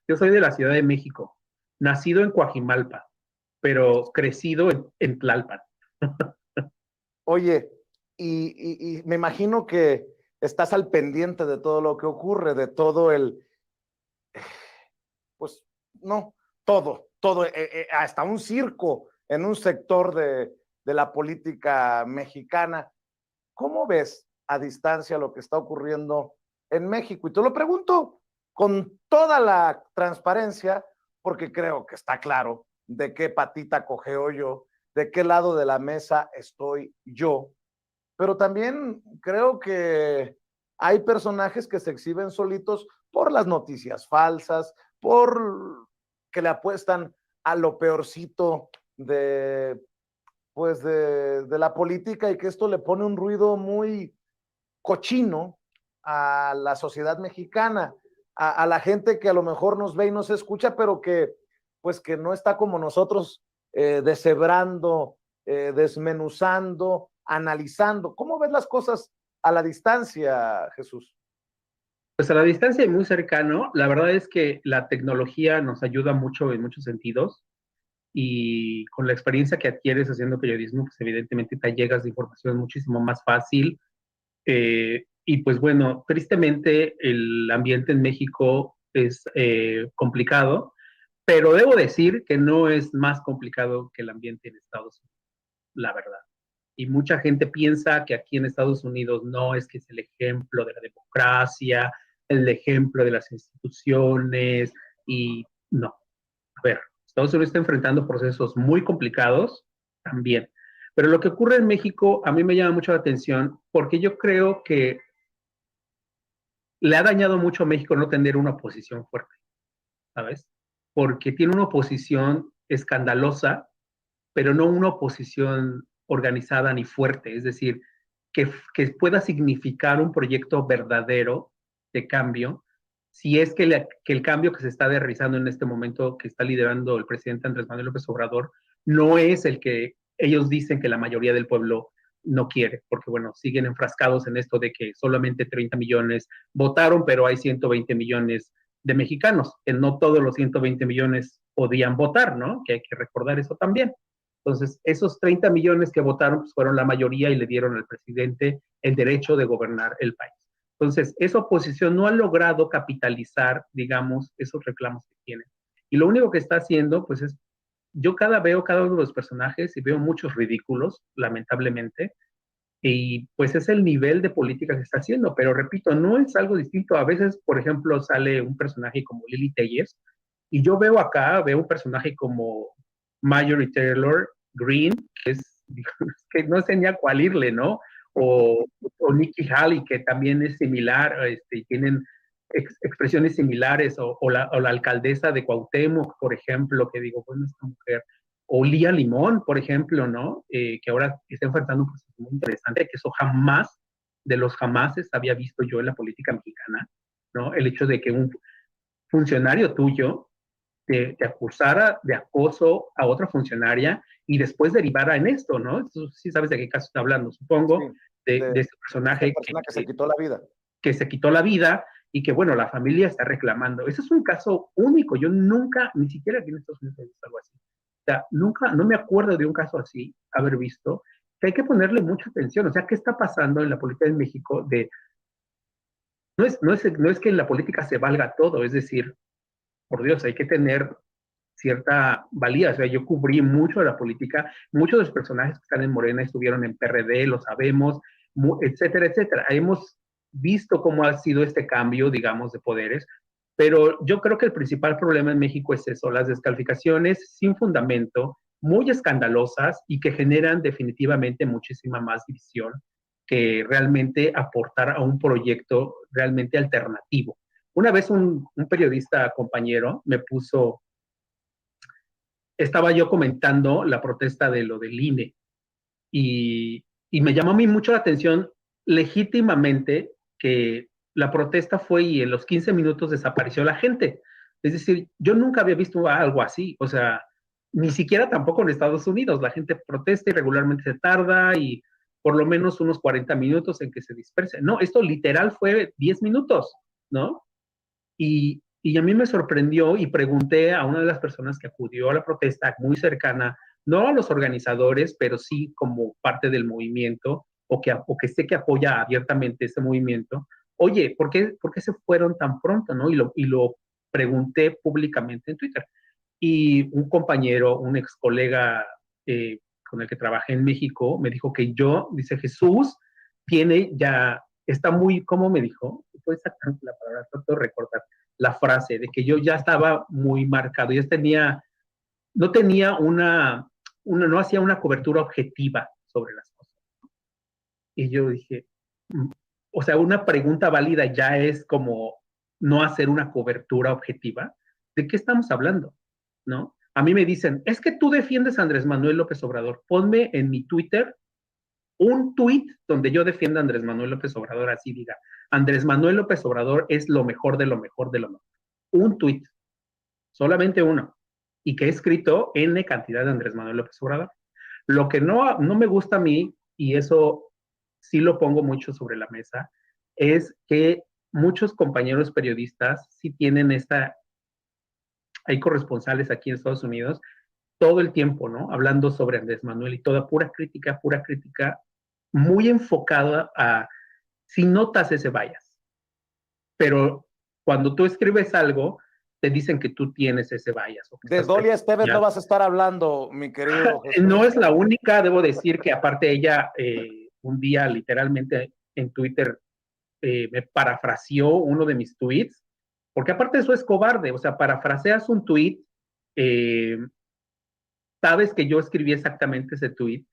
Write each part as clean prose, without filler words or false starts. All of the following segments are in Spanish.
Yo soy de la Ciudad de México, nacido en Coajimalpa, pero crecido en Tlalpan. Oye, y me imagino que estás al pendiente de todo lo que ocurre, de todo pues no, todo, hasta un circo en un sector de la política mexicana. ¿Cómo ves a distancia lo que está ocurriendo en México? Y te lo pregunto con toda la transparencia, porque creo que está claro de qué patita cojeo yo, de qué lado de la mesa estoy yo, pero también creo que hay personajes que se exhiben solitos por las noticias falsas, por que le apuestan a lo peorcito de la política, y que esto le pone un ruido muy cochino a la sociedad mexicana, a la gente que a lo mejor nos ve y nos escucha, pero que pues que no está como nosotros deshebrando, desmenuzando, analizando. ¿Cómo ves las cosas a la distancia, Jesús? Pues a la distancia y muy cercano, la verdad es que la tecnología nos ayuda mucho en muchos sentidos y con la experiencia que adquieres haciendo periodismo, pues evidentemente te llegas de información muchísimo más fácil. Y pues bueno, tristemente el ambiente en México es complicado, pero debo decir que no es más complicado que el ambiente en Estados Unidos, la verdad. Y mucha gente piensa que aquí en Estados Unidos no es que es el ejemplo de la democracia, el ejemplo de las instituciones, y no. A ver, Estados Unidos está enfrentando procesos muy complicados también. Pero lo que ocurre en México a mí me llama mucho la atención porque yo creo que le ha dañado mucho a México no tener una oposición fuerte, ¿sabes? Porque tiene una oposición escandalosa, pero no una oposición organizada ni fuerte, es decir, que pueda significar un proyecto verdadero de cambio, si es que el cambio que se está realizando en este momento, que está liderando el presidente Andrés Manuel López Obrador, no es el que ellos dicen que la mayoría del pueblo no quiere, porque bueno, siguen enfrascados en esto de que solamente 30 millones votaron, pero hay 120 millones de mexicanos, que no todos los 120 millones podían votar, ¿no? Que hay que recordar eso también. Entonces, esos 30 millones que votaron pues, fueron la mayoría y le dieron al presidente el derecho de gobernar el país. Entonces, esa oposición no ha logrado capitalizar, digamos, esos reclamos que tienen. Y lo único que está haciendo, pues es, yo veo cada uno de los personajes y veo muchos ridículos, lamentablemente, y pues es el nivel de política que está haciendo, pero repito, no es algo distinto. A veces, por ejemplo, sale un personaje como Lili Telles, y yo veo un personaje como Marjorie Taylor Greene, que es que no sé ni a cuál irle, ¿no? O Nikki Haley, que también es similar, tienen expresiones similares, o la alcaldesa de Cuauhtémoc, por ejemplo, que digo, bueno, esta mujer, o Lía Limón, por ejemplo, ¿no? Que ahora está enfrentando un proceso muy interesante, que eso jamás, de los jamases, había visto yo en la política mexicana, ¿no? El hecho de que un funcionario tuyo te acusara de acoso a otra funcionaria y después derivara en esto, ¿no? Tú sí sabes de qué caso está hablando, supongo, Sí, de este esta personaje persona que se quitó la vida. que se quitó la vida y que, bueno, la familia está reclamando. Ese es un caso único. Yo nunca, ni siquiera aquí en Estados Unidos he visto algo así. O sea, nunca, no me acuerdo de un caso así, haber visto, que hay que ponerle mucha atención. O sea, ¿qué está pasando en la política de México? No es que en la política se valga todo, es decir, por Dios, hay que tener cierta valía. O sea, yo cubrí mucho de la política, muchos de los personajes que están en Morena estuvieron en PRD, lo sabemos, etcétera, etcétera. Hemos visto cómo ha sido este cambio, digamos, de poderes, pero yo creo que el principal problema en México es eso, las descalificaciones sin fundamento, muy escandalosas y que generan definitivamente muchísima más división que realmente aportar a un proyecto realmente alternativo. Una vez un periodista compañero me puso, estaba yo comentando la protesta de lo del INE y me llamó a mí mucho la atención legítimamente que la protesta fue y en los 15 minutos desapareció la gente. Es decir, yo nunca había visto algo así, o sea, ni siquiera tampoco en Estados Unidos. La gente protesta y regularmente se tarda y por lo menos unos 40 minutos en que se disperse. No, esto literal fue 10 minutos, ¿no? Y Y a mí me sorprendió y pregunté a una de las personas que acudió a la protesta, muy cercana, no a los organizadores, pero sí como parte del movimiento o que sé que apoya abiertamente ese movimiento. Oye, por qué se fueron tan pronto? ¿No? Y lo pregunté públicamente en Twitter. Y un compañero, un ex colega con el que trabajé en México, me dijo que dice Jesús, tiene ya, está muy, ¿cómo me dijo? Fue exactamente la palabra, trato de recordar la frase, de que yo ya estaba muy marcado, ya tenía, no tenía no hacía una cobertura objetiva sobre las cosas. Y yo dije, o sea, una pregunta válida ya es como no hacer una cobertura objetiva. ¿De qué estamos hablando? ¿No? A mí me dicen, es que tú defiendes a Andrés Manuel López Obrador. Ponme en mi Twitter un tweet donde yo defienda a Andrés Manuel López Obrador, así diga, Andrés Manuel López Obrador es lo mejor de lo mejor de lo mejor. Un tweet, solamente uno, y que he escrito N cantidad de Andrés Manuel López Obrador. Lo que no me gusta a mí, y eso sí lo pongo mucho sobre la mesa, es que muchos compañeros periodistas sí tienen hay corresponsales aquí en Estados Unidos, todo el tiempo, ¿no? Hablando sobre Andrés Manuel y toda pura crítica, muy enfocada a si notas ese bias. Pero cuando tú escribes algo, te dicen que tú tienes ese bias. O que De estás Dolia Esteves no ya. vas a estar hablando, mi querido Jesús. No es la única, debo decir que aparte ella un día literalmente en Twitter me parafraseó uno de mis tweets, porque aparte eso es cobarde, o sea, parafraseas un tweet, eh, sabes que yo escribí exactamente ese tweet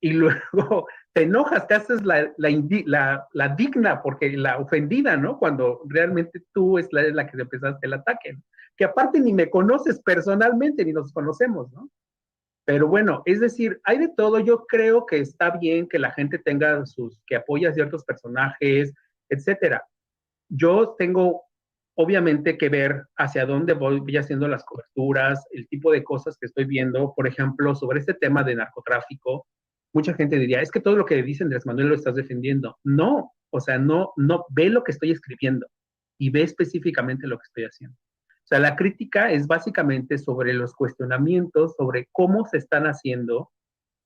y luego te enojas, te haces la digna, porque la ofendida, ¿no? Cuando realmente tú es la que empezaste el ataque, ¿no? Que aparte ni me conoces personalmente, ni nos conocemos, ¿no? Pero bueno, es decir, hay de todo. Yo creo que está bien que la gente tenga que apoya a ciertos personajes, etcétera. Yo tengo, obviamente, que ver hacia dónde voy haciendo las coberturas, el tipo de cosas que estoy viendo. Por ejemplo, sobre este tema de narcotráfico, mucha gente diría, es que todo lo que dice Andrés Manuel lo estás defendiendo. No, o sea, no, ve lo que estoy escribiendo y ve específicamente lo que estoy haciendo. O sea, la crítica es básicamente sobre los cuestionamientos, sobre cómo se están haciendo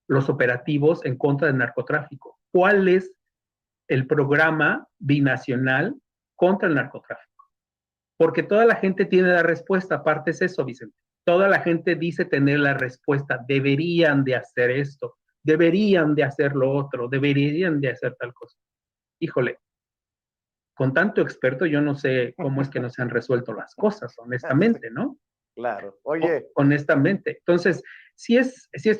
los operativos en contra del narcotráfico. ¿Cuál es el programa binacional contra el narcotráfico? Porque toda la gente tiene la respuesta, aparte es eso, Vicente. Toda la gente dice tener la respuesta, deberían de hacer esto, deberían de hacer lo otro, deberían de hacer tal cosa. Híjole, con tanto experto yo no sé cómo es que no se han resuelto las cosas, honestamente, ¿no? Claro. Oye. Honestamente. Entonces,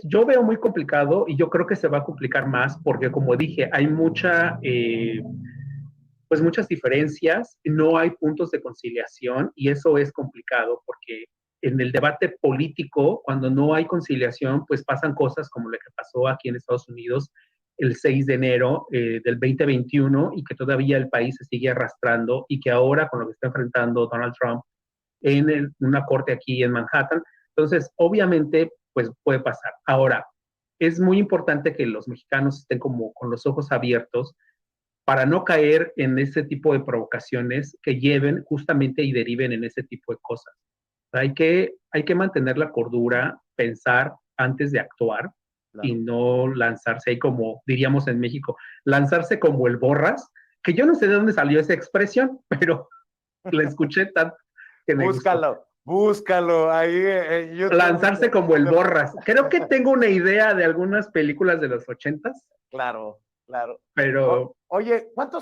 yo veo muy complicado y yo creo que se va a complicar más porque, como dije, hay pues muchas diferencias, no hay puntos de conciliación y eso es complicado porque en el debate político, cuando no hay conciliación, pues pasan cosas como lo que pasó aquí en Estados Unidos el 6 de enero del 2021 y que todavía el país se sigue arrastrando y que ahora con lo que está enfrentando Donald Trump en una corte aquí en Manhattan. Entonces, obviamente, pues puede pasar. Ahora, es muy importante que los mexicanos estén como con los ojos abiertos para no caer en ese tipo de provocaciones que lleven justamente y deriven en ese tipo de cosas. Hay que mantener la cordura, pensar antes de actuar, claro, y no lanzarse ahí como diríamos en México, lanzarse como el borras, que yo no sé de dónde salió esa expresión, pero la escuché tanto que me gustó. Búscalo ahí en YouTube. Lanzarse como el borras. Creo que tengo una idea de algunas películas de los 80s. Claro, claro. Pero Oye, ¿cuántos